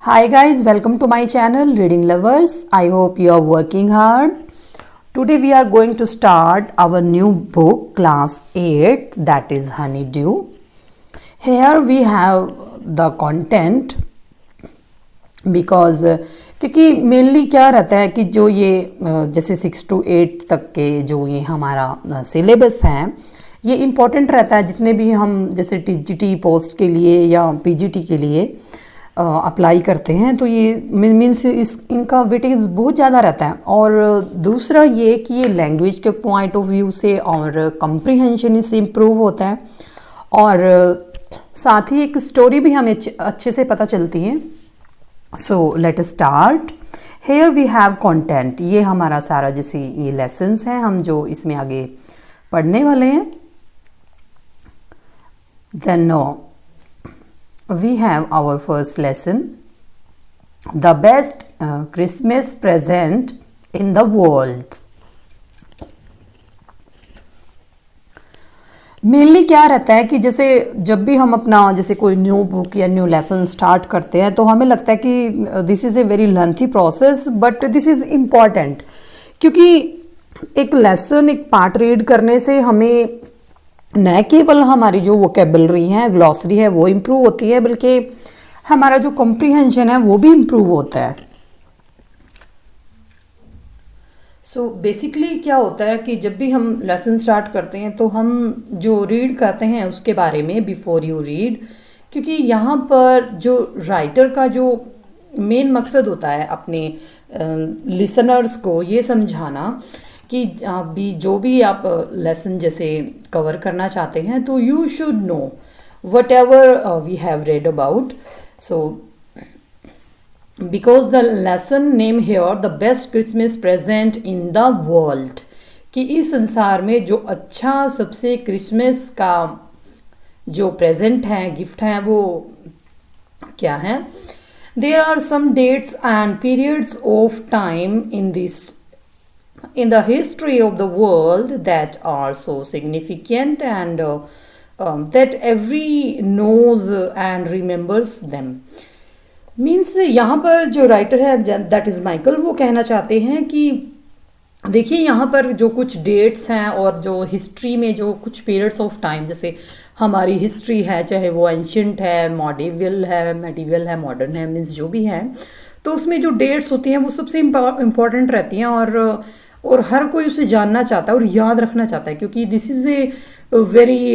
Hi guys, welcome to my channel Reading Lovers. I hope you are working hard. Today we are going to start our new book class 8, that is Honeydew. Here we have the content because क्योंकि mainly क्या रहता है कि जो ये जैसे 6 to 8 तक के जो ये हमारा सिलेबस है ये इम्पोर्टेंट रहता है। जितने भी हम जैसे टीजीटी पोस्ट के लिए या पीजीटी के लिए अप्लाई करते हैं तो ये मीन्स इनका वेटेज बहुत ज़्यादा रहता है। और दूसरा ये कि ये लैंग्वेज के पॉइंट ऑफ व्यू से और कम्प्रीहेंशन इससे इम्प्रूव होता है और साथ ही एक स्टोरी भी हमें अच्छे से पता चलती है। So let us start. Here we have content, ये हमारा सारा जैसे ये लेसन्स हैं हम जो इसमें आगे पढ़ने वाले हैं। Then we have our first lesson, the best Christmas present in the world. Mainly क्या रहता है कि जैसे जब भी हम अपना जैसे कोई न्यू बुक या न्यू लेसन स्टार्ट करते हैं तो हमें लगता है कि this is a very lengthy process but this is important, क्योंकि एक लेसन एक पार्ट रीड करने से हमें न केवल हमारी जो वोकेबलरी है ग्लॉसरी है वो इम्प्रूव होती है बल्कि हमारा जो कॉम्प्रीहेंशन है वो भी इम्प्रूव होता है। सो बेसिकली क्या होता है कि जब भी हम लेसन स्टार्ट करते हैं तो हम जो रीड करते हैं उसके बारे में बिफोर यू रीड, क्योंकि यहाँ पर जो राइटर का जो मेन मकसद होता है अपने लिसनर्स को ये समझाना कि जो भी आप लेसन जैसे कवर करना चाहते हैं तो you should know whatever we have read about. So because the lesson name here the best Christmas present in the world, कि इस संसार में जो अच्छा सबसे क्रिसमस का जो प्रेजेंट है गिफ्ट है वो क्या है। There are some dates and periods of time in the history of the world that are so significant and that every knows and remembers them. Means यहाँ पर जो राइटर है that is माइकल, वो कहना चाहते हैं कि देखिए यहाँ पर जो कुछ डेट्स हैं और जो हिस्ट्री में जो कुछ पीरियड्स ऑफ टाइम जैसे हमारी हिस्ट्री है चाहे वो एंशियंट है मॉडिवल है मेडिवल है मॉडर्न है मीन्स जो भी है तो उसमें जो डेट्स होती हैं वो सबसे इम्पॉर्टेंट रहती हैं और हर कोई उसे जानना चाहता है और याद रखना चाहता है, क्योंकि this is a very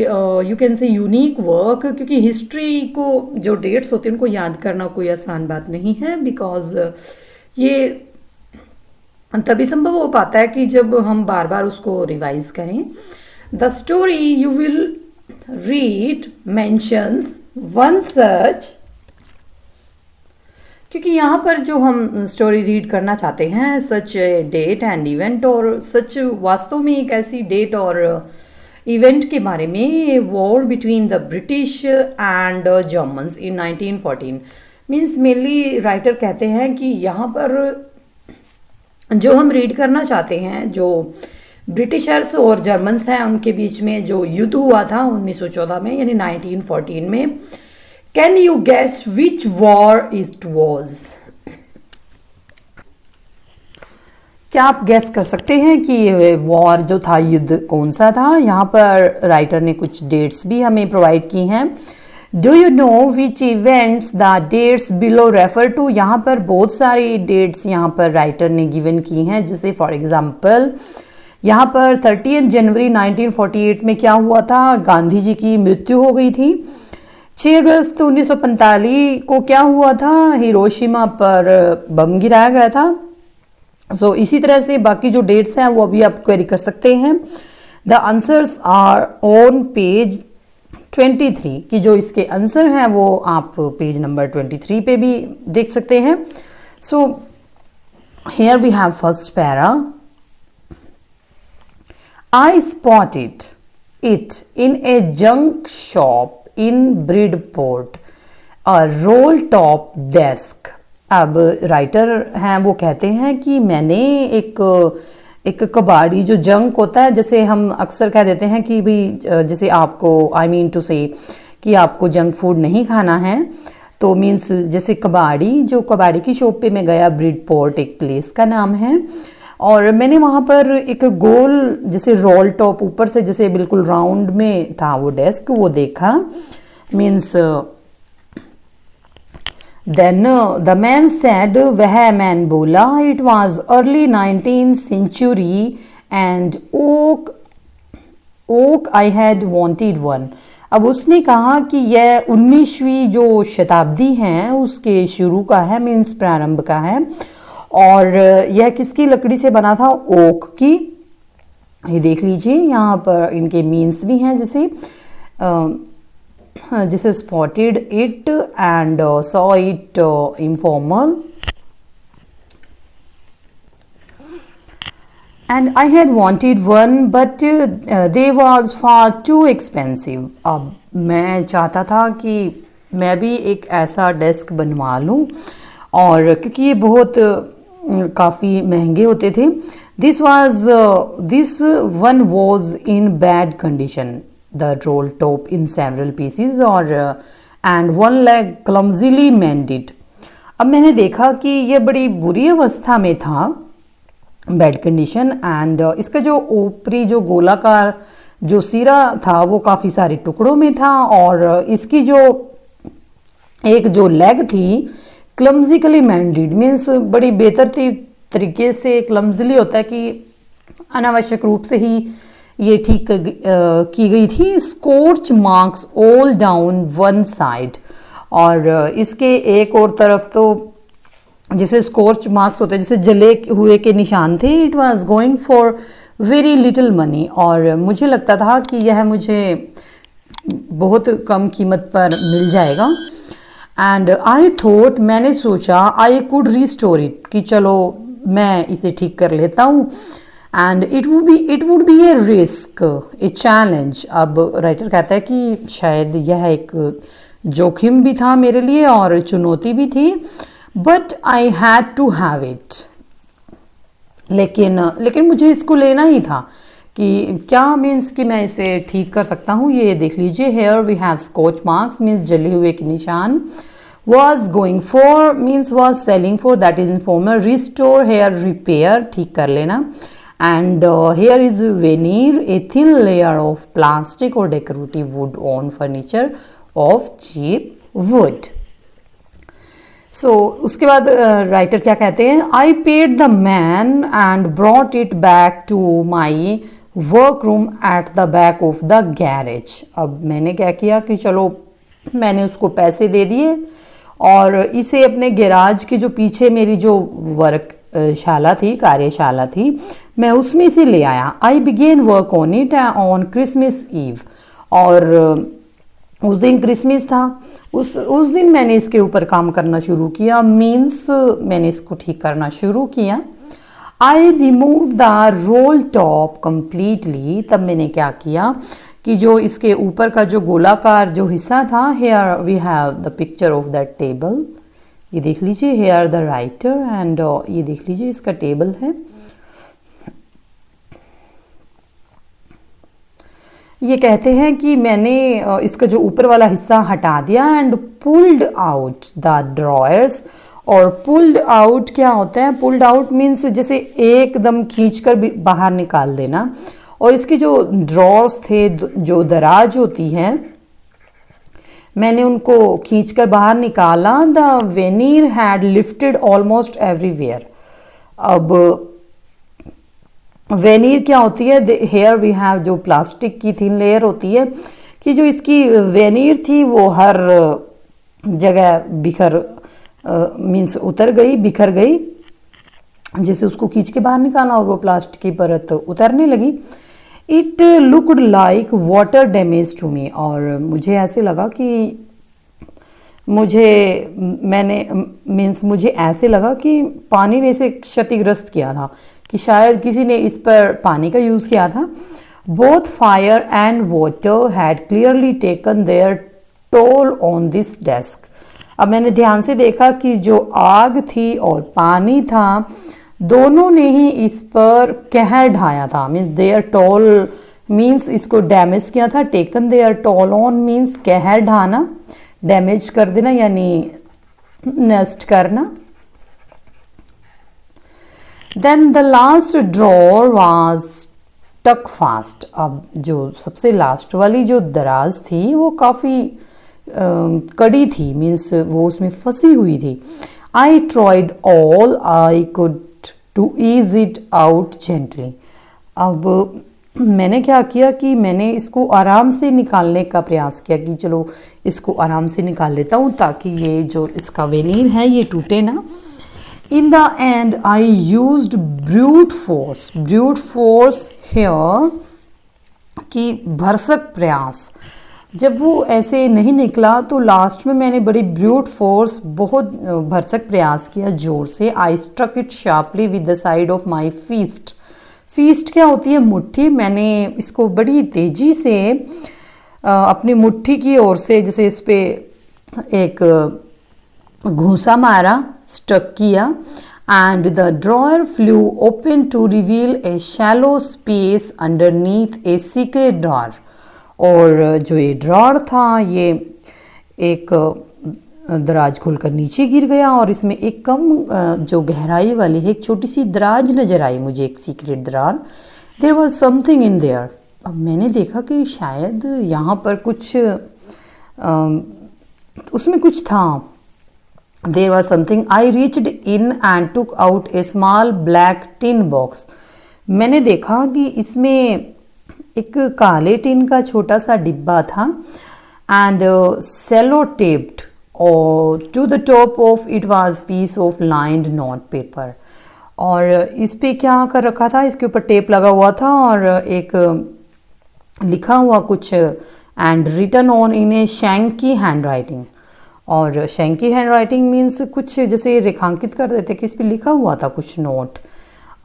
you can से यूनिक वर्क, क्योंकि हिस्ट्री को जो डेट्स होते हैं उनको याद करना कोई आसान बात नहीं है। बिकॉज ये तभी संभव हो पाता है कि जब हम बार बार उसको रिवाइज करें। The story you will read mentions one such, क्योंकि यहाँ पर जो हम स्टोरी रीड करना चाहते हैं सच डेट एंड इवेंट, और सच वास्तव में एक ऐसी डेट और इवेंट के बारे में war between the British and Germans in 1914। Means mainly writer कहते हैं कि यहाँ पर जो हम रीड करना चाहते हैं जो ब्रिटिशर्स और जर्मन्स हैं उनके बीच में जो युद्ध हुआ था 1914 में यानी 1914 में। Can you guess which war it was? क्या आप गैस कर सकते हैं कि वॉर जो था युद्ध कौन सा था। यहाँ पर राइटर ने कुछ डेट्स भी हमें प्रोवाइड की हैं। Do you know which events the dates below refer to, यहाँ पर बहुत सारी डेट्स यहाँ पर राइटर ने गिवन की हैं। जैसे फॉर एग्जाम्पल यहाँ पर 30 जनवरी 1948 में क्या हुआ था, गांधी जी की मृत्यु हो गई थी। 6 अगस्त 1945 को क्या हुआ था, हिरोशिमा पर बम गिराया गया था। सो इसी तरह से बाकी जो डेट्स हैं वो अभी आप क्वेरी कर सकते हैं। The answers are on page 23, कि जो इसके आंसर हैं वो आप पेज नंबर 23 पे भी देख सकते हैं। So here we have first para, I spotted it in a junk shop in Bridport, a roll top desk। अब राइटर हैं वो कहते हैं कि मैंने एक कबाड़ी जो जंक होता है, जैसे हम अक्सर कह देते हैं कि भाई जैसे आपको आई मीन टू से कि आपको जंक फूड नहीं खाना है, तो मीन्स जैसे कबाड़ी, जो कबाड़ी की शॉप पे मैं गया, ब्रिडपोर्ट एक प्लेस का नाम है, और मैंने वहाँ पर एक गोल जैसे रोल टॉप ऊपर से जैसे बिल्कुल राउंड में था वो डेस्क, वो देखा। Means then the man said, वह मैन बोला, it was early 19th century and oak I had wanted one. अब उसने कहा कि यह 19वीं जो शताब्दी है उसके शुरू का है, मीन्स प्रारंभ का है, और यह किसकी लकड़ी से बना था? ओक की। ये देख लीजिए यहाँ पर इनके मीन्स भी हैं, जैसे spotted it and saw it informal and I had wanted one but they was far too expensive. अब मैं चाहता था कि मैं भी एक ऐसा डेस्क बनवा लूँ, और क्योंकि ये बहुत काफ़ी महंगे होते थे। This one was in bad condition, the roll top in several pieces और and one leg clumsily mended. अब मैंने देखा कि ये बड़ी बुरी अवस्था में था, बैड कंडीशन, एंड इसका जो ऊपरी जो गोलाकार जो सिरा था वो काफ़ी सारे टुकड़ों में था, और इसकी जो एक जो लेग थी क्लमजिकली मैंडेड, मीन्स बड़ी बेतरतीब तरीके से, क्लमजिली होता है कि अनावश्यक रूप से ही ये ठीक की गई थी। Scorch marks all down one side, और इसके एक और तरफ तो जैसे स्कॉर्च मार्क्स होते हैं, जैसे जले हुए के निशान थे। It was going for very little money, और मुझे लगता था कि यह मुझे बहुत कम कीमत पर मिल जाएगा। एंड आई थॉट, मैंने सोचा, आई कुड रिस्टोर इट, कि चलो मैं इसे ठीक कर लेता हूँ, and it would be A risk, a challenge. अब राइटर कहता है कि शायद यह एक जोखिम भी था मेरे लिए और चुनौती भी थी, but I had to have it. लेकिन मुझे इसको लेना ही था, कि क्या मीन्स कि मैं इसे ठीक कर सकता हूँ। ये देख लीजिए, here we have scorch marks, means जले हुए के निशान। was going for means was selling for, that is informal. Restore, here repair, ठीक कर लेना. And here is veneer, a thin layer of plastic or decorative wood on furniture of cheap wood. So उसके बाद writer क्या कहते हैं, I paid the man and brought it back to my workroom at the back of the garage. अब मैंने क्या किया कि चलो मैंने उसको पैसे दे दिए और इसे अपने गैराज के जो पीछे मेरी जो वर्कशाला थी, कार्यशाला थी, मैं उसमें इसे ले आया. I began work on it on Christmas Eve. और उस दिन क्रिसमस था, उस दिन मैंने इसके ऊपर काम करना शुरू किया. मीन्स मैंने इसको ठीक करना शुरू किया. I remove the roll top completely. तब मैंने क्या किया कि जो इसके ऊपर का जो गोलाकार जो हिस्सा था, here we have the picture of that table. ये देख लीजिए, हेयर द राइटर एंड ये देख लीजिए इसका टेबल है. ये कहते हैं कि मैंने इसका जो ऊपर वाला हिस्सा हटा दिया एंड पुल्ड आउट द ड्रॉयर्स. और पुल्ड आउट क्या होता है? पुल्ड आउट मीन्स जैसे एकदम खींचकर बाहर निकाल देना. और इसके जो ड्रॉर्स थे, जो दराज होती हैं, मैंने उनको खींचकर बाहर निकाला. The veneer had lifted almost everywhere. अब वेनीर क्या होती है? हेयर वी हैव जो प्लास्टिक की थिन लेयर होती है, कि जो इसकी वेनीर थी वो हर जगह मीन्स उतर गई, बिखर गई. जैसे उसको खींच के बाहर निकाला और वो प्लास्टिक की परत उतरने लगी. It looked like water damage to me. और मुझे ऐसे लगा कि मुझे ऐसे लगा कि पानी ने इसे क्षतिग्रस्त किया था, कि शायद किसी ने इस पर पानी का यूज़ किया था. Both fire and water had clearly taken their toll on this desk. अब मैंने ध्यान से देखा कि जो आग थी और पानी था, दोनों ने ही इस पर कहर ढाया था. मीन्स देयर टोल मीन्स इसको डैमेज किया था. Taken their toll on means कहर ढाना. डैमेज कर देना यानी नेस्ट करना। Then the last drawer was tuck fast. अब जो सबसे लास्ट वाली जो दराज थी वो काफ़ी कड़ी थी, मीन्स वो उसमें फंसी हुई थी। I tried all I could to ease it out gently. अब मैंने क्या किया कि मैंने इसको आराम से निकालने का प्रयास किया कि चलो इसको आराम से निकाल लेता हूँ ताकि ये जो इसका वेनीर है ये टूटे ना। In the end I used brute force here कि भरसक प्रयास। जब वो ऐसे नहीं निकला तो लास्ट में मैंने बड़ी ब्रूट फोर्स बहुत भरसक प्रयास किया जोर से। I struck it sharply with the side of my fist. Fist क्या होती है? मुट्ठी। मैंने इसको बड़ी तेजी से अपनी मुट्ठी की ओर से जैसे इस पे एक घूंसा मारा, स्ट्रक किया। And the drawer flew open to reveal a shallow space underneath a secret drawer. और जो ये ड्रॉर था ये एक दराज खुलकर नीचे गिर गया और इसमें एक कम जो गहराई वाली है एक छोटी सी दराज नजर आई मुझे, एक सीक्रेट दरार। There was something in there. अब मैंने देखा कि शायद यहाँ पर कुछ उसमें कुछ था। There was something. I reached in and took out a small black tin box. मैंने देखा कि इसमें एक काले टिन का छोटा सा डिब्बा था एंड सेलो टेप्ड और to the top of it was piece of lined note paper. और इस पे क्या कर रखा था, इसके ऊपर टेप लगा हुआ था और एक लिखा हुआ कुछ and written on in a shaky hand writing. और शैंकी हैंड राइटिंग मीन्स कुछ जैसे रेखांकित कर देते कि इस पे लिखा हुआ था कुछ नोट।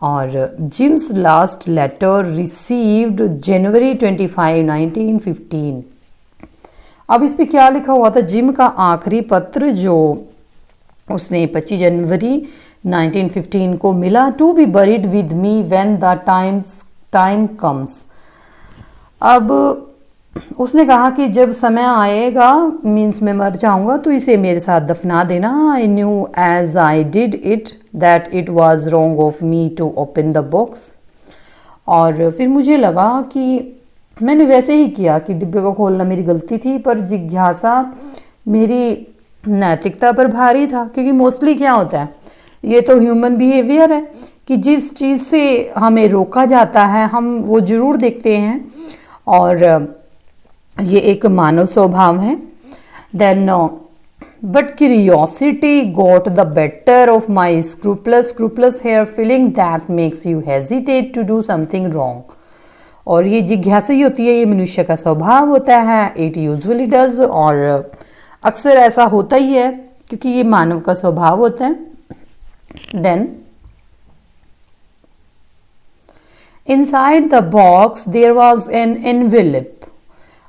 और जिम्स लास्ट लेटर रिसीव्ड जनवरी 25, 1915। अब इस पे क्या लिखा हुआ था? जिम का आखिरी पत्र जो उसने 25 जनवरी 1915 को मिला। To be buried with me when the time comes. अब उसने कहा कि जब समय आएगा, मीन्स मैं मर जाऊंगा, तो इसे मेरे साथ दफना देना। I knew as I did it that it was wrong of me to open the box. और फिर मुझे लगा कि मैंने वैसे ही किया कि डिब्बे को खोलना मेरी गलती थी, पर जिज्ञासा मेरी नैतिकता पर भारी था। क्योंकि मोस्टली क्या होता है, ये तो ह्यूमन बिहेवियर है कि जिस चीज़ से हमें रोका जाता है हम वो ज़रूर देखते हैं, और ये एक मानव स्वभाव है। Then but curiosity got the better of my scruples here feeling that makes you hesitate to do something wrong. और ये जिज्ञासा ही होती है, ये मनुष्य का स्वभाव होता है। इट यूजुअली डज, और अक्सर ऐसा होता ही है क्योंकि ये मानव का स्वभाव होता है। Then inside the box there was an envelope.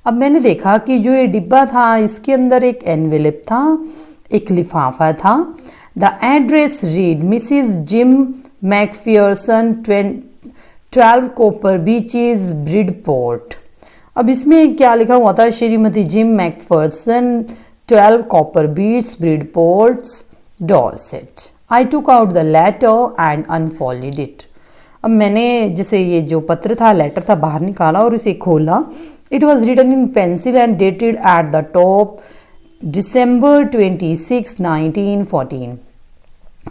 अब मैंने देखा कि जो ये डिब्बा था इसके अंदर एक एनवेलप था, एक लिफाफा था। The address read Mrs Jim McPherson 12 Copper Beeches Bridport. अब इसमें क्या लिखा हुआ था? श्रीमती Jim McPherson 12 Copper Beech Bridports Dorset. I took out the letter and unfolded it. अब मैंने जैसे ये जो पत्र था, लेटर था, बाहर निकाला और इसे खोला। It was written in pencil and dated at the top December 26, 1914।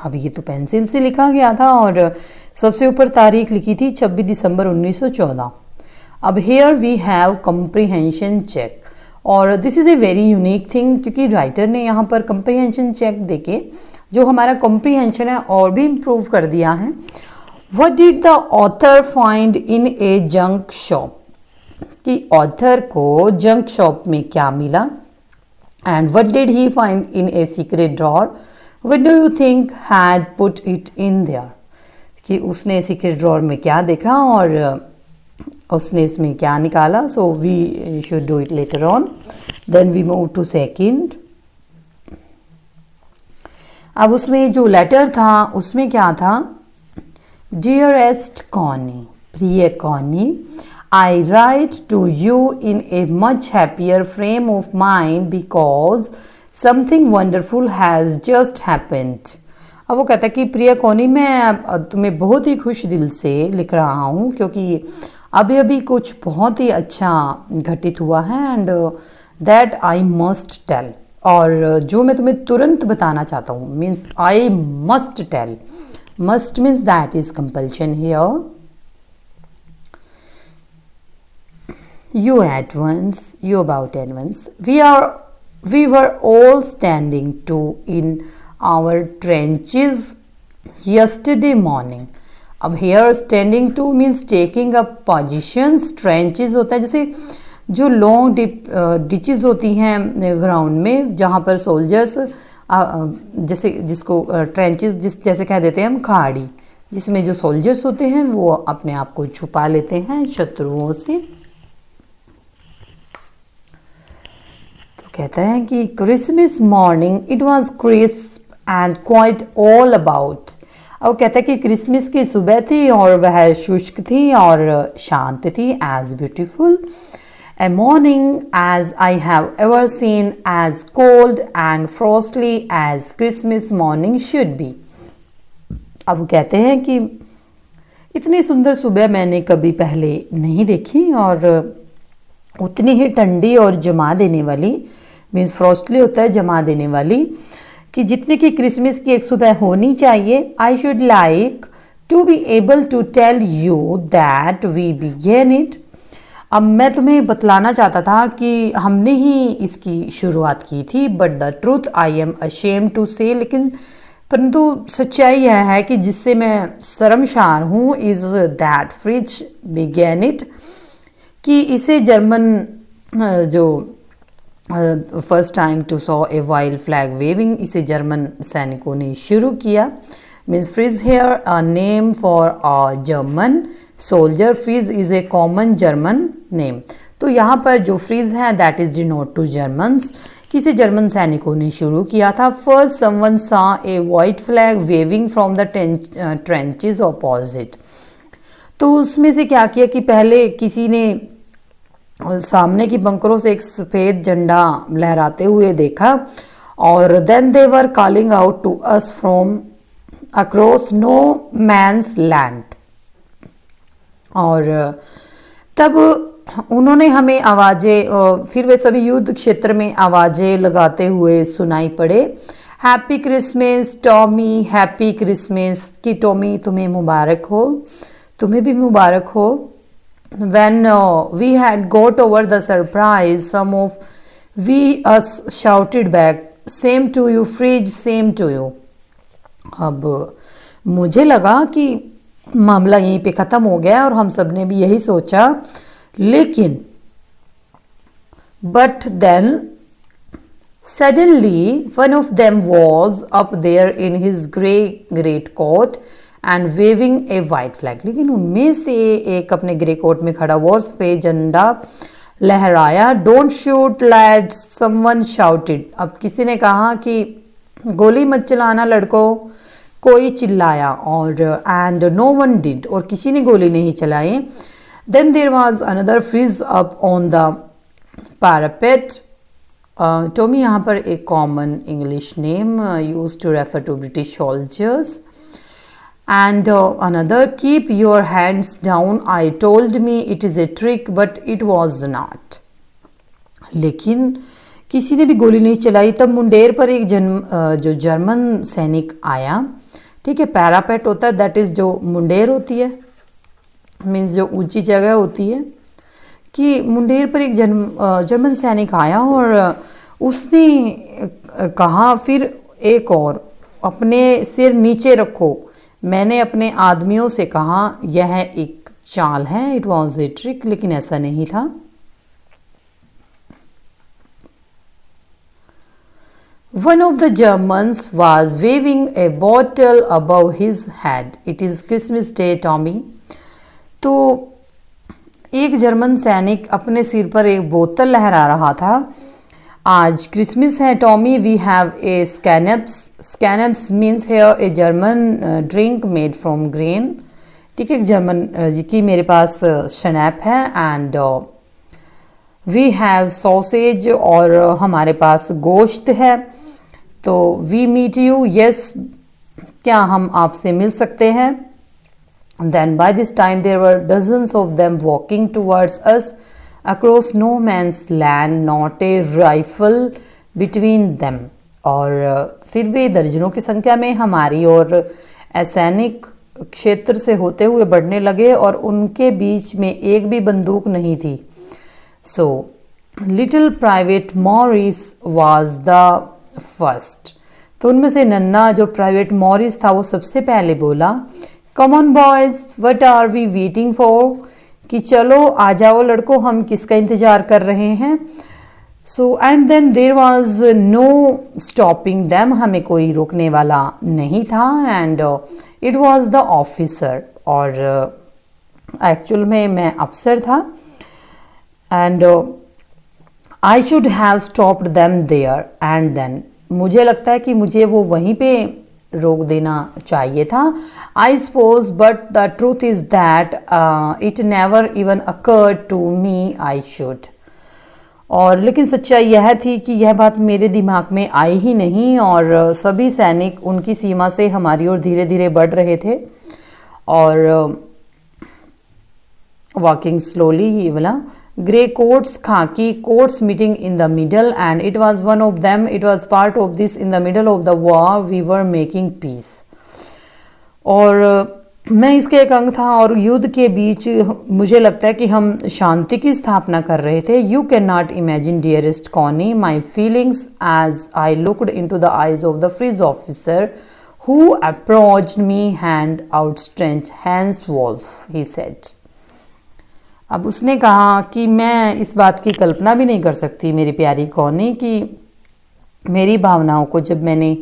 अब ये तो पेंसिल से लिखा गया था और सबसे ऊपर तारीख लिखी थी 26 दिसंबर 1914। अब here we have comprehension check, और this is a very unique thing क्योंकि राइटर ने यहाँ पर कंप्रीहेंशन चेक देके जो हमारा कंप्रीहेंशन है और भी इम्प्रूव कर दिया है। What did the author find in a junk shop, कि ऑथर को जंक शॉप में क्या मिला। And what did he find in A secret drawer, what do you think had put it in their, कि उसने सीक्रेट ड्रॉर में क्या देखा और उसने इसमें क्या निकाला। So we should do it later on. Then we move to second. अब उसमें जो लेटर था उसमें क्या था? डियरेस्ट कॉनी, प्रिय Connie, I write to you in a much happier frame of mind because something wonderful has just happened. अब वो कहता है कि प्रिय कोनी, मैं तुम्हें बहुत ही खुश दिल से लिख रहा हूँ क्योंकि अभी अभी कुछ बहुत ही अच्छा घटित हुआ है, and that I must tell, और जो मैं तुम्हें तुरंत बताना चाहता हूँ, मीन्स आई मस्ट टेल. मस्ट मीन्स that is compulsion here. You at once, you about at once. We were all standing to in our trenches yesterday morning. अब here standing to means taking up positions. Trenches होता है जैसे जो long ditches होती हैं ground में, जहाँ पर सोल्जर्स जैसे जिसको ट्रेंचेस जैसे कह देते हैं हम, खाड़ी, जिसमें जो सोल्जर्स होते हैं वो अपने आप को छुपा लेते हैं शत्रुओं से. कहता है कि Christmas morning it was crisp and quite all about. अब कहता है कि क्रिसमस की सुबह थी और वह शुष्क थी और शांत थी. As beautiful a morning as I have ever seen, as cold and frostly as Christmas morning should be. अब वो कहते हैं कि इतनी सुंदर सुबह मैंने कभी पहले नहीं देखी, और उतनी ही ठंडी और जमा देने वाली, मीन्स फ्रॉस्टली होता है जमा देने वाली, कि जितने की क्रिसमस की एक सुबह होनी चाहिए. I should like to be able to tell you that we began it. अब मैं तुम्हें बतलाना चाहता था कि हमने ही इसकी शुरुआत की थी. But the truth I am ashamed to say, लेकिन परंतु सच्चाई यह है कि जिससे मैं शर्मसार हूँ, is that Fritz began it, कि इसे जर्मन जो first time to saw a wild flag waving, इसे जर्मन सैनिकों ने शुरू किया. Means Fritz here a name for a German soldier. Fritz is a common German name. तो यहाँ पर जो फ्रिज है that is denote to Germans, किसी जर्मन सैनिकों ने शुरू किया था. First someone saw a white flag waving from the trenches opposite. तो उसमें से क्या किया कि पहले किसी ने सामने की बंकरों से एक सफ़ेद झंडा लहराते हुए देखा, और then they were calling out to us from across no man's land. और तब उन्होंने हमें आवाज़ें, फिर वे सभी युद्ध क्षेत्र में आवाज़ें लगाते हुए सुनाई पड़े. Happy Christmas Tommy, happy Christmas, कि टॉमी तुम्हें मुबारक हो, तुम्हें भी मुबारक हो. When we had got over the surprise, some of we us shouted back, same to you fridge, same to you. अब मुझे लगा कि मामला यहीं पे ख़त्म हो गया और हम सब ने भी यही सोचा, लेकिन but then suddenly one of them was up there in his great coat and waving a white flag. लेकिन उनमें से एक अपने ग्रे कोट में खड़ा हुआ, उस पे झंडा लहराया. Don't shoot lads, someone shouted. अब किसी ने कहा कि गोली मत चलाना लड़कों, कोई चिल्लाया, और एंड नो वन डिड, और किसी ने गोली नहीं चलाई. Then there was another Fritz up on the parapet. Tommy यहाँ पर एक common English name used to refer to British soldiers. And another, keep your hands down, I told me it is a trick but it was not. लेकिन किसी ने भी गोली नहीं चलाई. तब मुंडेर पर एक जो जर्मन सैनिक आया. ठीक है, पैरापेट होता है, दैट इज़ जो मुंडेर होती है, मीन्स जो ऊंची जगह होती है, कि मुंडेर पर एक जर्मन सैनिक आया और उसने कहा फिर एक और, अपने सिर नीचे रखो. मैंने अपने आदमियों से कहा यह एक चाल है, इट वॉज ए ट्रिक, लेकिन ऐसा नहीं था. One of the Germans was waving a bottle above his head. It is Christmas day Tommy. तो एक जर्मन सैनिक अपने सिर पर एक बोतल लहरा रहा था. आज क्रिसमस है Tommy. We have a schnapps. Schnapps means here a German drink made from grain. ठीक है, जर्मन की मेरे पास स्नैप है एंड वी हैव सॉसेज और हमारे पास गोश्त है। तो वी मीट यू, यस, क्या हम आपसे मिल सकते हैं? Then by this time there were dozens of them walking towards us across no man's land, not a rifle between them. और फिर वे दर्जनों की संख्या में हमारी और असैनिक क्षेत्र से होते हुए बढ़ने लगे और उनके बीच में एक भी बंदूक नहीं थी। So little private Morris was the first. तो उनमें से नन्ना जो प्राइवेट मॉरिस था वो सबसे पहले बोला, come on boys, what are we waiting for, कि चलो आ जाओ लड़कों, हम किसका इंतजार कर रहे हैं। So and then there was no stopping them, हमें कोई रोकने वाला नहीं था। And it was the officer, और एक्चुअल में मैं अफसर था। And I should have stopped them there and then, मुझे लगता है कि मुझे वो वहीं पे रोक देना चाहिए था। I suppose but the truth is that it never even occurred to me I should. और लेकिन सच्चाई यह थी कि यह बात मेरे दिमाग में आई ही नहीं, और सभी सैनिक उनकी सीमा से हमारी ओर धीरे धीरे बढ़ रहे थे। और वॉकिंग स्लोली, ही बोला, grey coats, khaki coats meeting in the middle, and it was one of them, it was part of this, in the middle of the war we were making peace. और मैं इसके एक अंग था, और युद्ध के बीच मुझे लगता है कि हम शांति की स्थापना कर रहे थे। You can not imagine dearest Connie my feelings as I looked in to the eyes of the fridge officer who approached me hand outstretched, hence wolf, he said. अब उसने कहा कि मैं इस बात की कल्पना भी नहीं कर सकती मेरी प्यारी कॉनी, कि मेरी भावनाओं को जब मैंने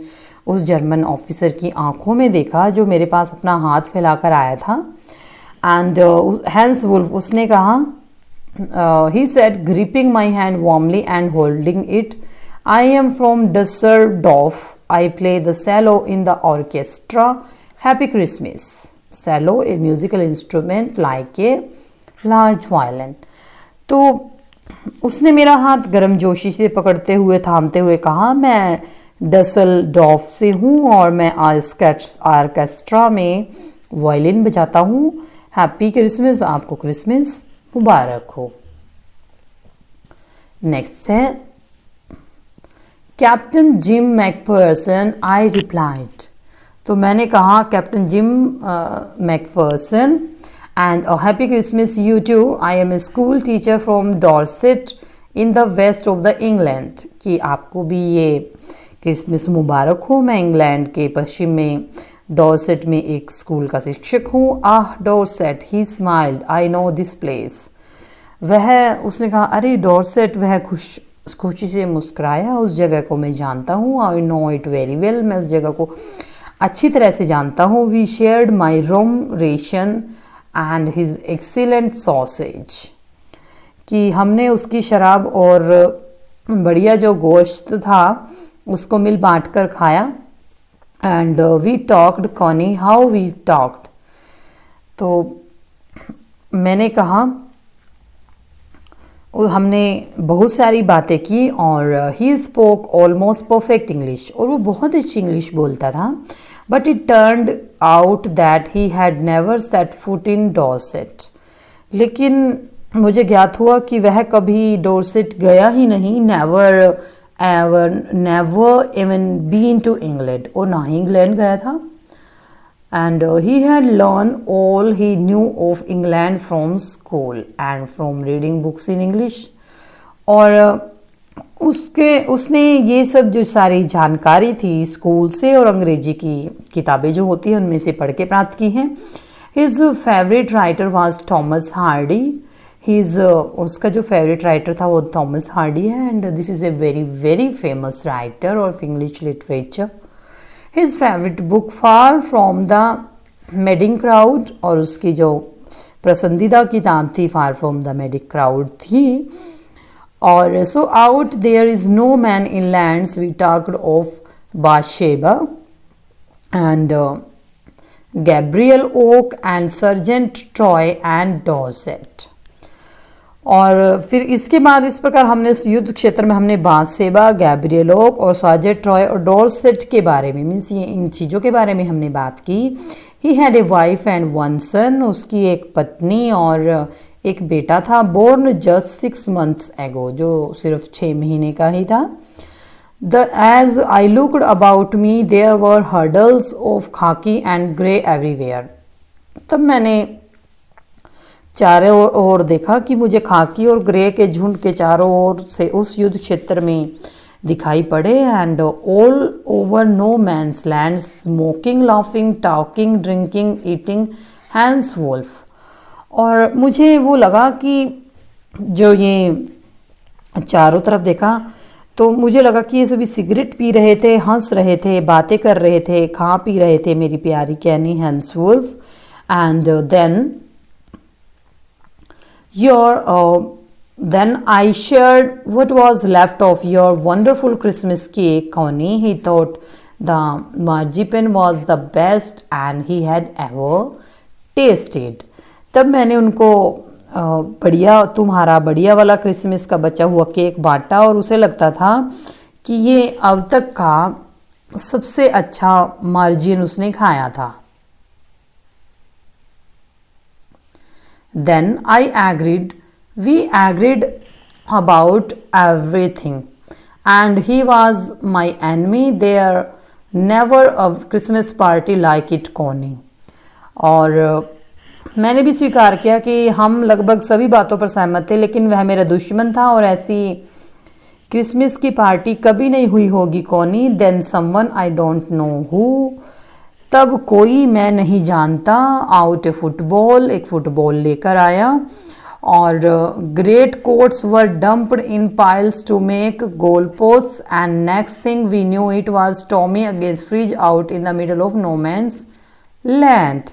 उस जर्मन ऑफिसर की आंखों में देखा जो मेरे पास अपना हाथ फैलाकर आया था। एंड हैंस वुल्फ, उसने कहा, he said gripping my hand warmly and holding it, I am from Dusseldorf, I play the cello in the orchestra, happy Christmas. Cello a musical instrument like a large violin. तो उसने मेरा हाथ गर्मजोशी से पकड़ते हुए, थामते हुए कहा, मैं डसलडॉर्फ से हूँ और मैं ऑर्केस्ट्रा में वायलिन बजाता हूँ। हैप्पी क्रिसमस, आपको क्रिसमस मुबारक हो। नेक्स्ट है captain Jim Macpherson, I replied. तो मैंने कहा, captain Jim Macpherson, and a happy Christmas you too, I am a school teacher from Dorset in the west of the England, कि आपको भी ये क्रिसमस मुबारक हो। मैं इंग्लैंड के पश्चिम में डॉर्सेट में एक स्कूल का शिक्षक हूँ। Ah Dorset, he smiled, I know this place. वह, उसने कहा, अरे डॉर्सेट, वह खुशी से मुस्कुराया, उस जगह को मैं जानता हूँ। I know it very well, मैं उस जगह को अच्छी तरह से जानता हूँ। We shared my rum ration and his excellent sausage, कि हमने उसकी शराब और बढ़िया जो गोश्त था उसको मिल बांट कर खाया। And we talked, Connie, how we talked. तो मैंने कहा, हमने बहुत सारी बातें की, और he spoke almost perfect English, और वो बहुत अच्छी इंग्लिश बोलता था। But it turned out that he had never set foot in Dorset. लेकिन मुझे ज्ञात हुआ कि वह कभी डॉर्सेट गया ही नहीं, never even been to England, और ना ही इंग्लैंड गया था। And he had learned all he knew of England from school and from reading books in English, और उसने ये सब जो सारी जानकारी थी स्कूल से और अंग्रेजी की किताबें जो होती हैं उनमें से पढ़ के प्राप्त की हैं। His favorite writer was Thomas Hardy. उसका जो फेवरेट राइटर था वो थॉमस हार्डी है, and this is a very very famous writer of English literature. His favourite book Far from the Madding Crowd, और उसकी जो पसंदीदा किताब थी Far from the Madding Crowd थी। और so out there is no man in lands, we talked of Bathsheba, and Gabriel Oak and Sergeant Troy and Dorset. और फिर इसके बाद इस प्रकार हमने युद्ध क्षेत्र में हमने बाथशेबा, गैब्रियल ओक और सर्जेंट ट्रॉय और डॉर्सेट के बारे में, मीन्स ये इन चीज़ों के बारे में हमने बात की। He had a wife and one son, उसकी एक पत्नी और एक बेटा था, बोर्न जस्ट 6 months एगो, जो सिर्फ 6 महीने का ही था। As I looked about me, there were hurdles of khaki and grey everywhere. तब मैंने चारों ओर देखा कि मुझे खाकी और ग्रे के झुंड के चारों ओर से उस युद्ध क्षेत्र में दिखाई पड़े। And all over no man's land, smoking, laughing, talking, drinking, eating, Hans Wolf. और मुझे वो लगा कि जो ये चारों तरफ देखा तो मुझे लगा कि ये सभी सिगरेट पी रहे थे, हंस रहे थे, बातें कर रहे थे, खा पी रहे थे, मेरी प्यारी Connie Hans Wolf. And then I shared what was left of your wonderful Christmas cake, Connie. He thought the marzipan was the best and he had ever tasted. तब मैंने उनको तुम्हारा बढ़िया वाला क्रिसमस का बचा हुआ केक बांटा और उसे लगता था कि ये अब तक का सबसे अच्छा मार्जिन उसने खाया था। Then I agreed. We agreed about everything. And he was my enemy. There never a Christmas party like it, Connie. और मैंने भी स्वीकार किया कि हम लगभग सभी बातों पर सहमत थे, लेकिन वह मेरा दुश्मन था और ऐसी क्रिसमस की पार्टी कभी नहीं हुई होगी, Connie. Then someone I don't know who, तब कोई मैं नहीं जानता, आउट ए फुटबॉल, एक फुटबॉल लेकर आया। और great coats were dumped in piles to make goal post and next thing we knew it was Tommy against Fritz out in the middle of no man's land.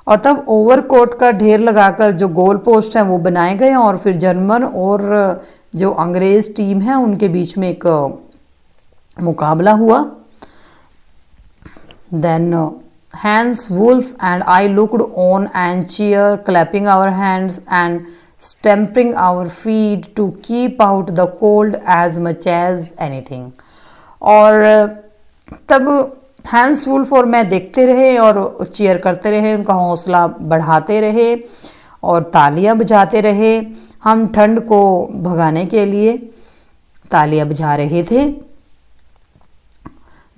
और तब overcoat का ढेर लगाकर जो गोल पोस्ट हैं वो बनाए गए और फिर जर्मन और जो अंग्रेज टीम है उनके बीच में एक मुकाबला हुआ। Then Hans Wolf and I looked on and cheered, clapping our hands and stamping our feet to keep out the cold as much as anything. और तब हैंस वुल्फ और मैं देखते रहे और चीयर करते रहे, उनका हौसला बढ़ाते रहे और तालियां बजाते रहे। हम ठंड को भगाने के लिए तालियां बजा रहे थे।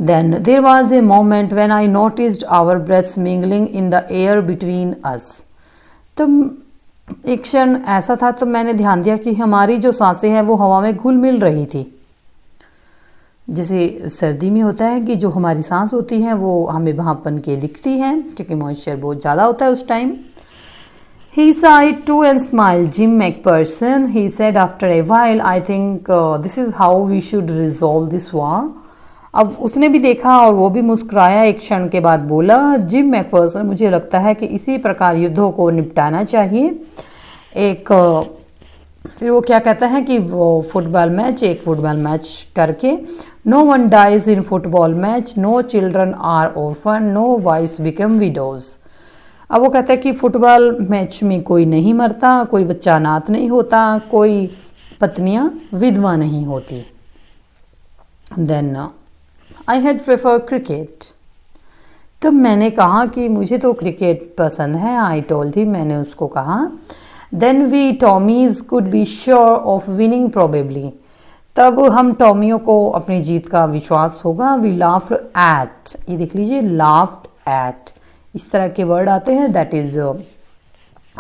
Then there was a moment when I noticed our breaths mingling in the air between us. तब एक क्षण ऐसा था, तब मैंने ध्यान दिया कि हमारी जो सांसें हैं वो हवा में घुल मिल रही थी। जैसे सर्दी में होता है कि जो हमारी सांस होती है वो हमें भापन के दिखती है क्योंकि मॉइस्चर बहुत ज़्यादा होता है उस time. He sighed too and smiled. Jim McPherson, he said after a while, I think this is how we should resolve this war. अब उसने भी देखा और वो भी मुस्कुराया, एक क्षण के बाद बोला, जिम मैकफर्सन, मुझे लगता है कि इसी प्रकार युद्धों को निपटाना चाहिए। एक फिर वो क्या कहता है कि वो एक फुटबॉल मैच करके, no one dies in football match, no children are orphan, no wifes become widows. अब वो कहता है कि फुटबॉल मैच में कोई नहीं मरता, कोई बच्चा अनाथ नहीं होता, कोई पत्नियां विधवा नहीं होती। Then I had prefer cricket. तब मैंने कहा कि मुझे तो क्रिकेट पसंद है। आई टोल्ड हिम, मैंने उसको कहा। Then we Tommies could be sure of winning probably. तब हम टॉमियों को अपनी जीत का विश्वास होगा। वी लाफ्ड एट, ये देख लीजिए, लाफ्ड एट, इस तरह के वर्ड आते हैं। That is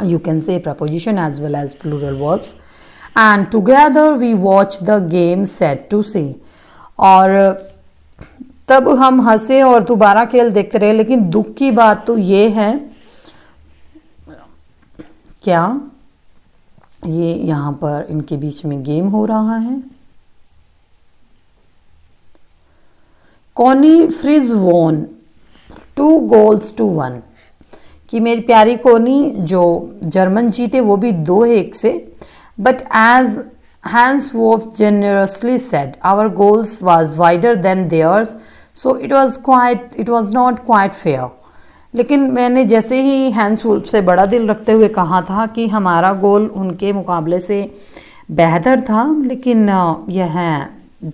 you can say preposition as well as plural verbs. And together we watch the game, sad to say. और तब हम हंसे और दोबारा खेल देखते रहे। लेकिन दुख की बात तो ये है, क्या ये यहाँ पर इनके बीच में गेम हो रहा है। Connie Fritz won 2 goals to 1, कि मेरी प्यारी कोनी जो जर्मन जीते वो भी 2-1 से। But as Hans Wolf generously said, our goals was wider than theirs, so it was not quite fair. लेकिन मैंने जैसे ही हैंस वुल्फ से बड़ा दिल रखते हुए कहा था कि हमारा गोल उनके मुकाबले से बेहतर था, लेकिन यह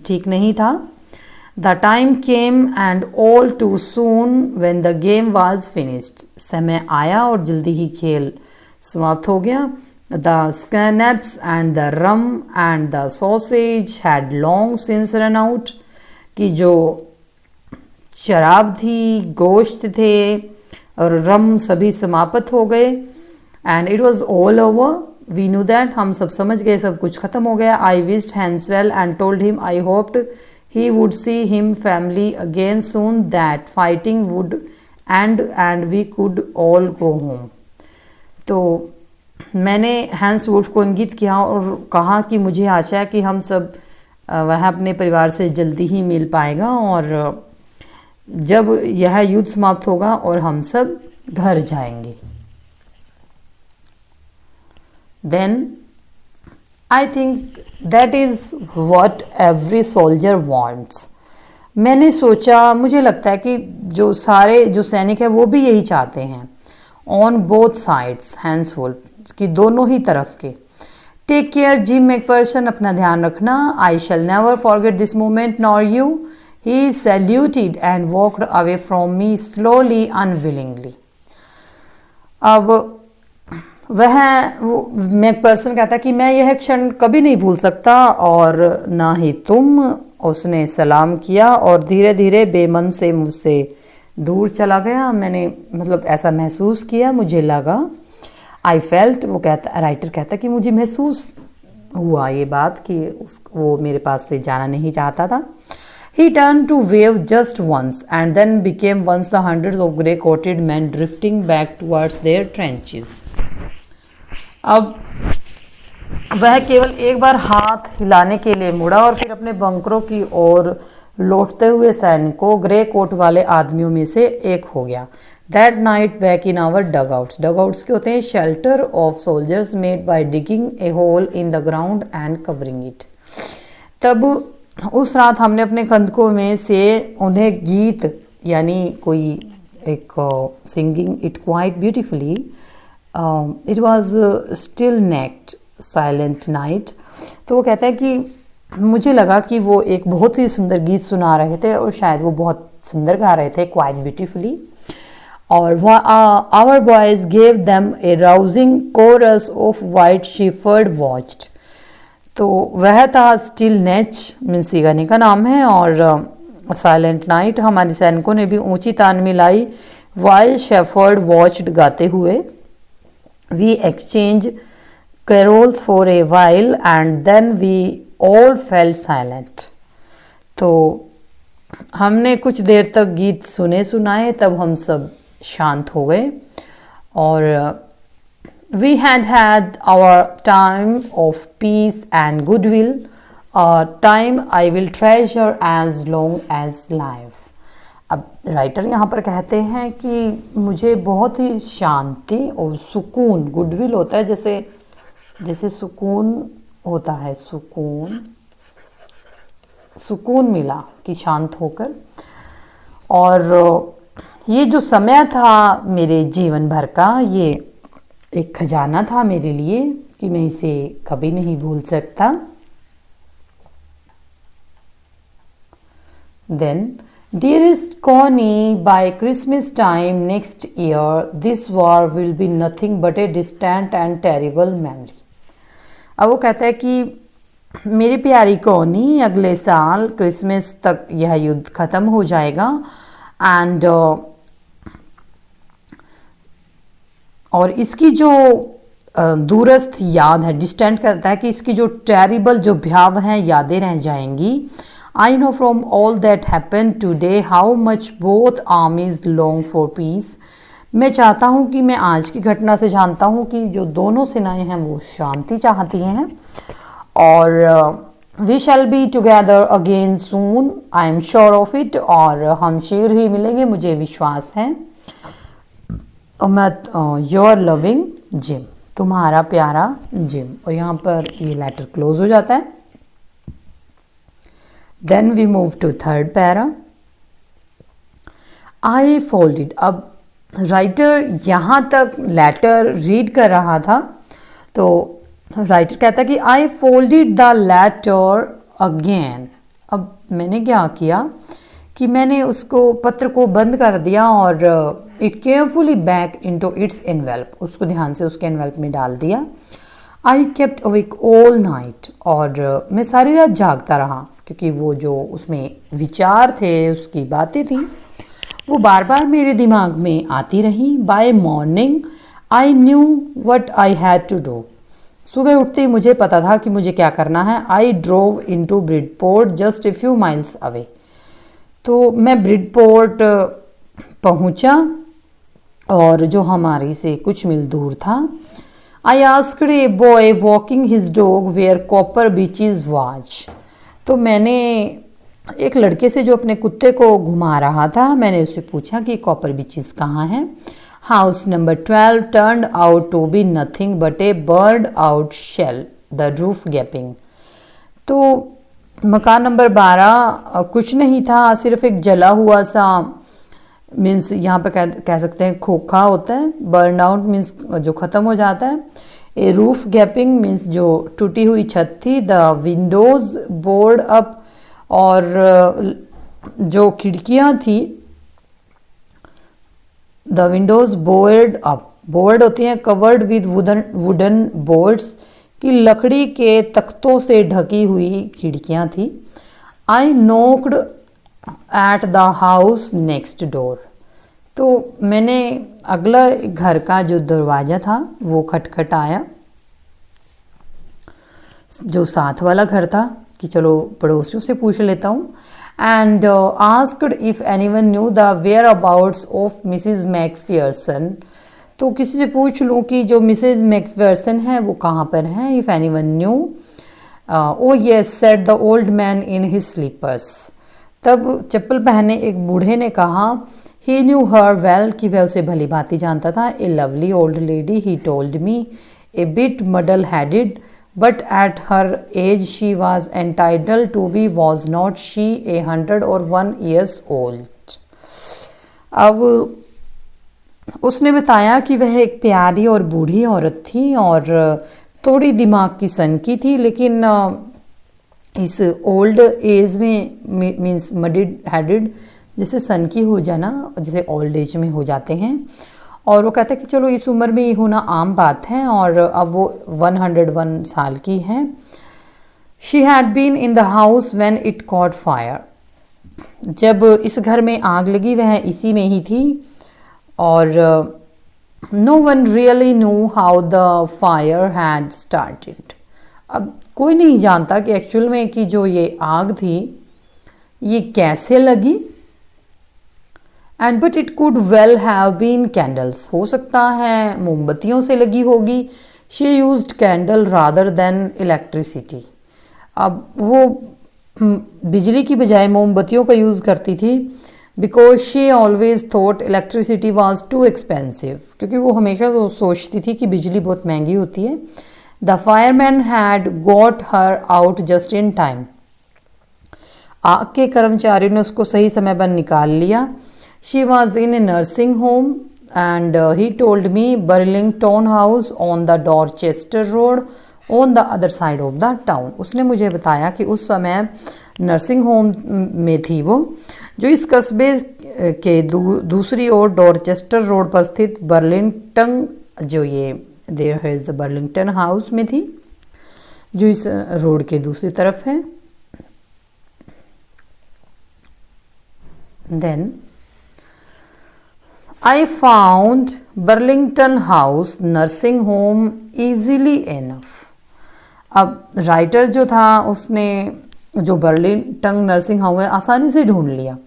ठीक नहीं था। The time came and all too soon when the game was finished. समय आया और जल्दी ही खेल समाप्त हो गया। The schnapps and the rum and the sausage had long since run out. कि जो शराब थी, गोश्त थे और रम सभी समाप्त हो गए। And it was all over, we knew that, हम सब समझ गए सब कुछ खत्म हो गया। I wished Hans well and told him I hoped he would see him family again soon, that fighting would end and we could all go home। तो मैंने हैंस वुल्फ को इंगित किया और कहा कि मुझे आशा है कि हम सब वह अपने परिवार से जल्दी ही मिल पाएगा और जब यह युद्ध समाप्त होगा और हम सब घर जाएंगे। Then I think that is what every soldier wants। मैंने सोचा, मुझे लगता है कि जो सारे जो सैनिक हैं वो भी यही चाहते हैं। On both sides, Hans Wolf की दोनों ही तरफ के। टेक केयर जिम मैकफर्सन, अपना ध्यान रखना। I shall never forget this moment nor you. He saluted and walked away from me slowly unwillingly. अब वह मैकफर्सन कहता कि मैं यह क्षण कभी नहीं भूल सकता और ना ही तुम। उसने सलाम किया और धीरे धीरे बेमन से मुझसे दूर चला गया। मैंने मतलब ऐसा महसूस किया, मुझे लगा। आई फेल्ट, वो कहता, राइटर कहता कि मुझे महसूस हुआ ये बात कि वो मेरे पास से जाना नहीं चाहता था। He turned to wave just once and then became once the hundreds of grey-coated men drifting back towards their trenches। अब वह केवल एक बार हाथ हिलाने के लिए मुड़ा और फिर अपने बंकरों की ओर लौटते हुए सैनिकों, ग्रे कोट वाले आदमियों में से एक हो गया। That night back in our dugouts, dugouts के होते हैं shelter of soldiers made by digging a hole in the ground and covering it। तब उस रात हमने अपने खंदकों में से उन्हें गीत यानी कोई एक singing it quite beautifully. It was still naked silent night. तो वो कहता है कि मुझे लगा कि वो एक बहुत ही सुंदर गीत सुना रहे थे और शायद वो बहुत सुंदर गा रहे थे, क्वाइट ब्यूटिफुली। और our boys gave them a rousing chorus of While Shepherds Watched. तो वह था स्टिल नेच, मिन्सी गाने का नाम है, और साइलेंट नाइट। हमारे सैनिकों ने भी ऊंची तान मिलाई वाइल शेफर्ड वॉच्ड गाते हुए। We exchange carols for a while and then we all felt silent. तो हमने कुछ देर तक गीत सुनाए, तब हम सब शांत हो गए। और we had our time of peace and goodwill, a time I will treasure as long as life। अब राइटर यहाँ पर कहते हैं कि मुझे बहुत ही शांति और सुकून, गुडविल होता है जैसे सुकून होता है, सुकून मिला कि शांत होकर। और ये जो समय था मेरे जीवन भर का, ये एक खजाना था मेरे लिए कि मैं इसे कभी नहीं भूल सकता। Then, dearest Connie, by Christmas time next year, this war will be nothing but a distant and terrible memory। अब वो कहता है कि मेरी प्यारी कॉनी, अगले साल क्रिसमस तक यह युद्ध खत्म हो जाएगा एंड और इसकी जो दूरस्थ याद है, डिस्टेंट करता है कि इसकी जो टेरिबल जो भयावह हैं यादें रह जाएंगी। I know from all that happen today how much both आर्मीज long for piece. मैं चाहता हूँ कि मैं आज की घटना से जानता हूँ कि जो दोनों सेनाएं हैं वो शांति चाहती हैं। और we shall be together again soon, I am sure of it. और हम शीघ्र ही मिलेंगे, मुझे विश्वास है। योर लविंग जिम, तुम्हारा प्यारा जिम। और यहाँ पर ये लेटर क्लोज हो जाता है। Then we move to third para. I folded. अब राइटर यहाँ तक लेटर रीड कर रहा था, तो राइटर कहता कि आई फोल्डेड द लेटर अगेन। अब मैंने क्या किया कि मैंने उसको पत्र को बंद कर दिया और it carefully back into its envelope, उसको ध्यान से उसके एनवेल्प में डाल दिया। I kept awake all night, और मैं सारी रात जागता रहा क्योंकि वो जो उसमें विचार थे, उसकी बातें थी, वो बार बार मेरे दिमाग में आती रही। By morning I knew what I had to do. सुबह उठते ही मुझे पता था कि मुझे क्या करना है। I drove into Bridport just a few miles away. तो मैं ब्रिडपोर्ट पहुंचा और जो हमारी से कुछ मील दूर था। I asked a boy walking his dog where Copper Beeches was. तो मैंने एक लड़के से जो अपने कुत्ते को घुमा रहा था, मैंने उससे पूछा कि कॉपर बीचेस कहाँ हैं। House number 12 turned out to be nothing but a burnt out shell, the roof gaping. तो मकान नंबर 12 कुछ नहीं था, सिर्फ एक जला हुआ सा, मीन्स यहाँ पर कह सकते हैं खोखा होता है, बर्न आउट मीन्स जो ख़त्म हो जाता है। ए रूफ गैपिंग मीन्स जो टूटी हुई छत थी। द विंडोज़ बोर्ड अप, और जो खिड़कियाँ थी, the Windows board up, board होती हैं कवर्ड विद वुडन बोर्ड्स, की लकड़ी के तख्तों से ढकी हुई खिड़कियाँ थी। I knocked at the house next door. तो मैंने अगला घर का जो दरवाज़ा था वो खटखटाया, जो साथ वाला घर था, कि चलो पड़ोसियों से पूछ लेता हूँ। And asked if anyone knew the whereabouts of Mrs McPherson. तो किसी से पूछ लूँ कि जो मिसेज मैकफियरसन है वो कहाँ पर हैं। If anyone knew. Oh yes said the old man in his slippers. तब चप्पल पहने एक बूढ़े ने कहा, ही न्यू हर वेल, कि वह उसे भली भांति जानता था। A lovely old lady, he told me, a bit muddle headed, but at her age she was entitle to be, was not she a 101 years old. अब उसने बताया कि वह एक प्यारी और बूढ़ी औरत थी और थोड़ी दिमाग की सनकी थी, लेकिन इस ओल्ड एज में मीन्स मडिड हेडेड, जैसे सनकी हो जाना, जैसे ओल्ड एज में हो जाते हैं। और वो कहता है कि चलो इस उम्र में ये होना आम बात है, और अब वो 101 साल की हैं। She had been in the house when it caught fire. जब इस घर में आग लगी वह इसी में ही थी, और no one really knew how the fire had started. अब कोई नहीं जानता कि एक्चुअल में कि जो ये आग थी ये कैसे लगी। And but it could well have been candles, हो सकता है मोमबत्तियों से लगी होगी। She used candle rather than electricity. अब वो बिजली की बजाय मोमबत्तियों का यूज़ करती थी, because she always thought electricity was too expensive, क्योंकि वो हमेशा सोचती थी कि बिजली बहुत महंगी होती है। The fireman had got her out just in time. आग के कर्मचारियों ने उसको सही समय पर निकाल लिया। She was in A nursing home and he told me Burlington house on the Dorchester road on the other side of the town. उसने मुझे बताया कि उस समय नर्सिंग होम में थी वो, जो इस कस्बे के दूसरी ओर डॉर्चेस्टर रोड पर स्थित बर्लिंगटन, जो ये there is the Burlington house में थी, जो इस रोड के दूसरी तरफ है। Then I found Burlington house nursing home easily enough. अब राइटर जो था उसने जो बर्लिंगटन नर्सिंग होम है आसानी से ढूंढ लिया।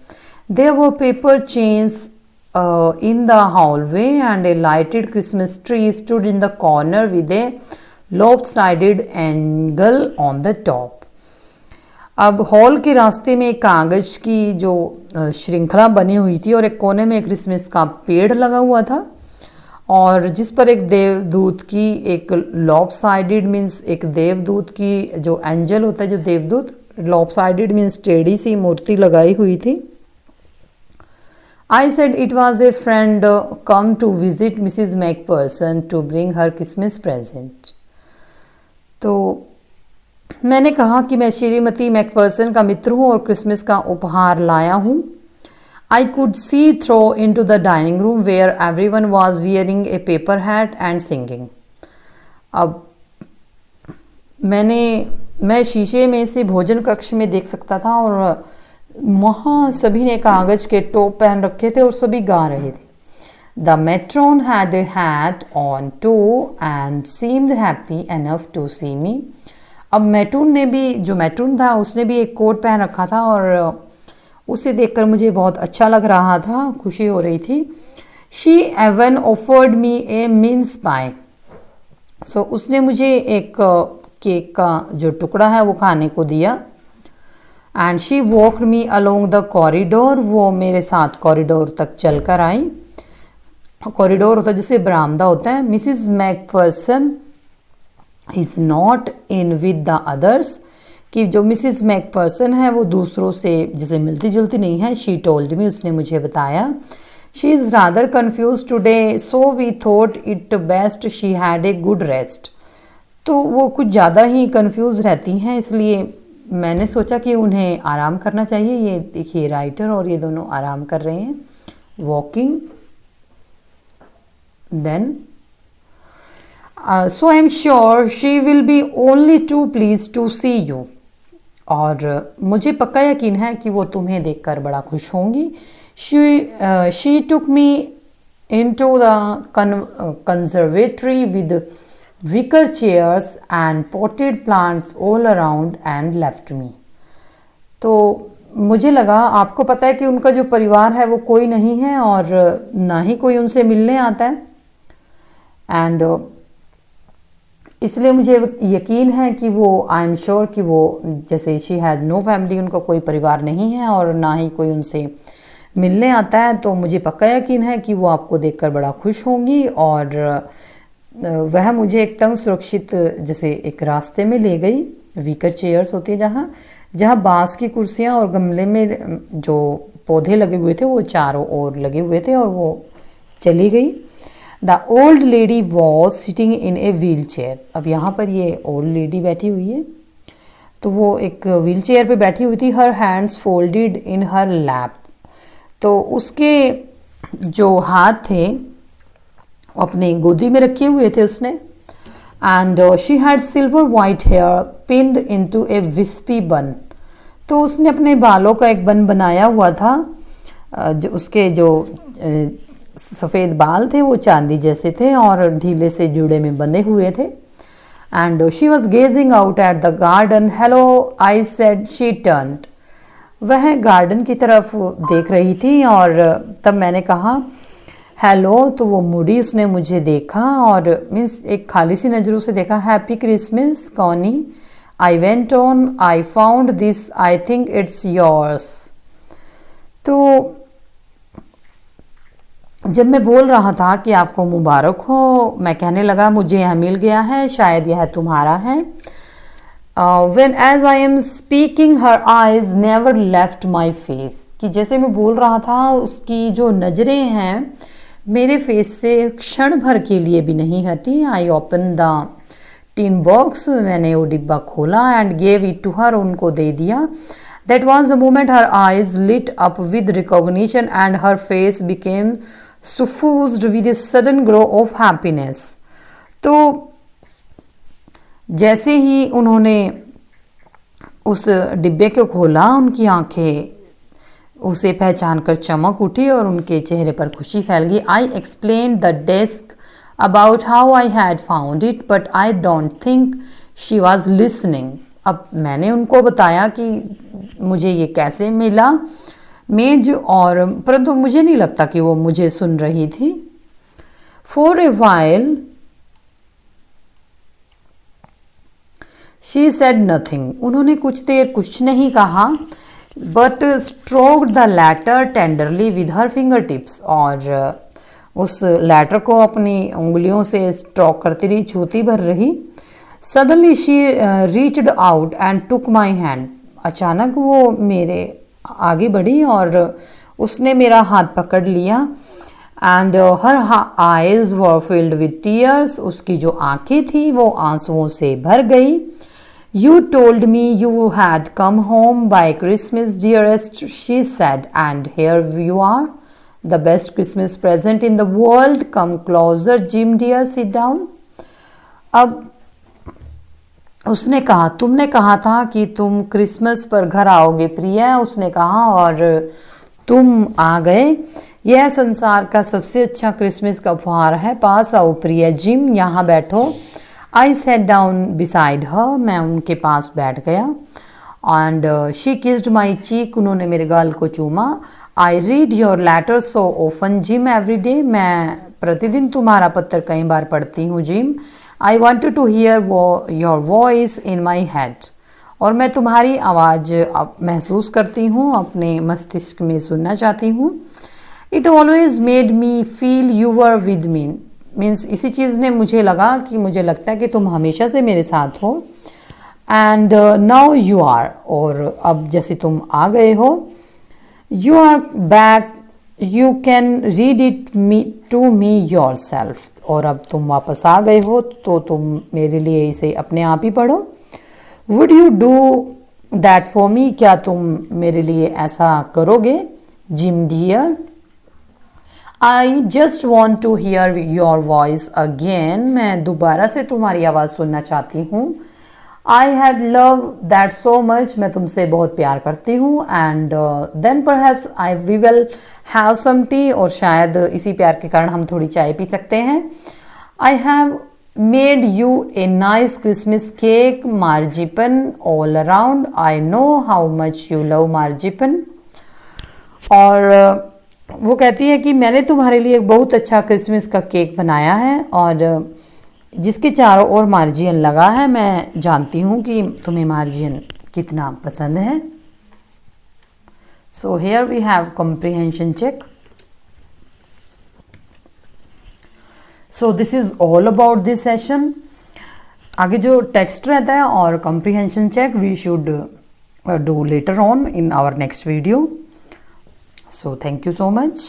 There were paper chains in the hallway and a lighted Christmas tree stood in the corner with a lopsided angle on the top. अब हॉल के रास्ते में एक कागज की जो श्रृंखला बनी हुई थी और एक कोने में एक क्रिसमस का पेड़ लगा हुआ था, और जिस पर एक देवदूत की, एक लॉपसाइडेड मीन्स एक देवदूत की, जो एंजल होता है जो देवदूत, लॉपसाइडेड मीन्स टेढ़ी सी मूर्ति लगाई हुई थी। I said it was a friend come to visit Mrs. Macpherson to bring her Christmas present. तो मैंने कहा कि मैं श्रीमती मैकफर्सन का मित्र हूँ और क्रिसमस का उपहार लाया हूँ. I could see through into the dining room where everyone was wearing a paper hat and singing. अब मैं शीशे में से भोजन कक्ष में देख सकता था और वहाँ सभी ने कागज के टोप पहन रखे थे और सभी गा रहे थे. The matron had a hat on too and seemed happy enough to see me. अब मैटून ने भी, जो मैटून था उसने भी एक कोट पहन रखा था और उसे देखकर मुझे बहुत अच्छा लग रहा था, खुशी हो रही थी. She even offered me a mince pie. So उसने मुझे एक केक का जो टुकड़ा है वो खाने को दिया. And she walked me along the corridor. वो मेरे साथ कॉरिडोर तक चल कर आई. कॉरिडोर होता है जैसे बरामदा होता है. Mrs Macpherson is not in with the others. कि जो मिसिज मैकफर्सन है वो दूसरों से जैसे मिलती जुलती नहीं है. शी टोल्ड मी, उसने मुझे बताया. She is rather confused today so we thought it best she had a good rest. तो वो कुछ ज़्यादा ही कंफ्यूज रहती हैं, इसलिए मैंने सोचा कि उन्हें आराम करना चाहिए. ये देखिए राइटर और ये दोनों आराम कर रहे हैं, walking. Then so I am sure she will be only too please to see you. और मुझे पक्का यकीन है कि वो तुम्हें देखकर बड़ा खुश होंगी. She took me into the conservatory with wicker chairs and potted plants all around and left me. तो मुझे लगा, आपको पता है कि उनका जो परिवार है वो कोई नहीं है और ना ही कोई उनसे मिलने आता है. एंड इसलिए मुझे यकीन है कि वो, आई एम श्योर कि वो, जैसे शी हैज़ नो फैमिली, उनका कोई परिवार नहीं है और ना ही कोई उनसे मिलने आता है. तो मुझे पक्का यकीन है कि वो आपको देखकर बड़ा खुश होंगी. और वह मुझे एकदम सुरक्षित जैसे एक रास्ते में ले गई. वीकर चेयर्स होती है जहाँ जहाँ बांस की कुर्सियाँ और गमले में जो पौधे लगे हुए थे वो चारों ओर लगे हुए थे और वो चली गई. The old lady was sitting in a wheel chair. अब यहाँ पर ये ओल्ड लेडी बैठी हुई है, तो वो एक व्हील चेयर पर बैठी हुई थी. हर हैंड्स फोल्डेड इन हर लैप. तो उसके जो हाथ थे अपने गोदी में रखे हुए थे उसने. And she had silver white hair pinned into a wispy bun. तो उसने अपने बालों का एक बन बनाया हुआ था. जो उसके जो सफ़ेद बाल थे वो चांदी जैसे थे और ढीले से जुड़े में बंधे हुए थे. And she was gazing out at the garden. Hello I said. She turned. वह गार्डन की तरफ देख रही थी और तब मैंने कहा हेलो. तो वो मुड़ी, उसने मुझे देखा और मीन्स एक खाली सी नज़रों से देखा. Happy Christmas Connie. I went on. I found this. I think it's yours. तो जब मैं बोल रहा था कि आपको मुबारक हो, मैं कहने लगा मुझे यह मिल गया है, शायद यह तुम्हारा है. When as I am speaking, her eyes never left my face. कि जैसे मैं बोल रहा था उसकी जो नज़रें हैं मेरे फेस से क्षण भर के लिए भी नहीं हटी. I open the tin box. मैंने वो डिब्बा खोला and gave it to her. उनको दे दिया. That was the moment her eyes lit up with recognition and her face became suffused with a sudden glow of happiness. तो जैसे ही उन्होंने उस डिब्बे को खोला, उनकी आंखें उसे पहचान कर चमक उठी और उनके चेहरे पर खुशी फैल गई. I explain the desk about how I had found it but I don't think she was listening. अब मैंने उनको बताया कि मुझे ये कैसे मिला मेज, और परंतु मुझे नहीं लगता कि वो मुझे सुन रही थी. For a while she said nothing. उन्होंने कुछ देर कुछ नहीं कहा. But stroked the latter tenderly with her finger tips. और उस लैटर को अपनी उंगलियों से स्ट्रोक करती रही, छूती भर रही. Suddenly she reached out and took my hand. अचानक वो मेरे आगे बढ़ी और उसने मेरा हाथ पकड़ लिया and her eyes were filled with tears, उसकी जो आंखें थी वो आंसुओं से भर गई। You told me you had come home by Christmas, dearest, she said, and here you are, the best Christmas present in the world. Come closer, Jim dear, sit down. अब उसने कहा, तुमने कहा था कि तुम क्रिसमस पर घर आओगे प्रिय, उसने कहा, और तुम आ गए। यह संसार का सबसे अच्छा क्रिसमस का उपहार है, पास आओ प्रिय जिम, यहाँ बैठो। I sat down beside her, मैं उनके पास बैठ गया। And she kissed my cheek, उन्होंने मेरे गाल को चूमा। I read your letter so often Jim every day, मैं प्रतिदिन तुम्हारा पत्र कई बार पढ़ती हूँ Jim. I wanted to hear your voice in my head, और मैं तुम्हारी आवाज़ महसूस करती हूँ, अपने मस्तिष्क में सुनना चाहती हूँ। It always made me feel you were with me, means इसी चीज़ ने मुझे लगा कि मुझे लगता है कि तुम हमेशा से मेरे साथ हो। एंड नाउ यू आर, और अब जैसे तुम आ गए हो। You are back, you can read it me to me yourself, और अब तुम वापस आ गए हो तो तुम मेरे लिए इसे अपने आप ही पढ़ो। Would you do that for me, क्या तुम मेरे लिए ऐसा करोगे Jim dear. I just want to hear your voice again, मैं दोबारा से तुम्हारी आवाज़ सुनना चाहती हूँ। I had love that so much, मैं तुमसे बहुत प्यार करती हूँ। And then perhaps we will have some tea, और शायद इसी प्यार के कारण हम थोड़ी चाय पी सकते हैं। I have made you a nice Christmas cake, marzipan all around, I know how much you love marzipan. और वो कहती है कि मैंने तुम्हारे लिए एक बहुत अच्छा क्रिसमस का केक बनाया है, और जिसके चारों ओर मार्जियन लगा है। मैं जानती हूँ कि तुम्हें मार्जियन कितना पसंद है। So here we have comprehension check. So this is all about this session. आगे जो टेक्स्ट रहता है और comprehension check we should do later on in our next video. So thank you so much.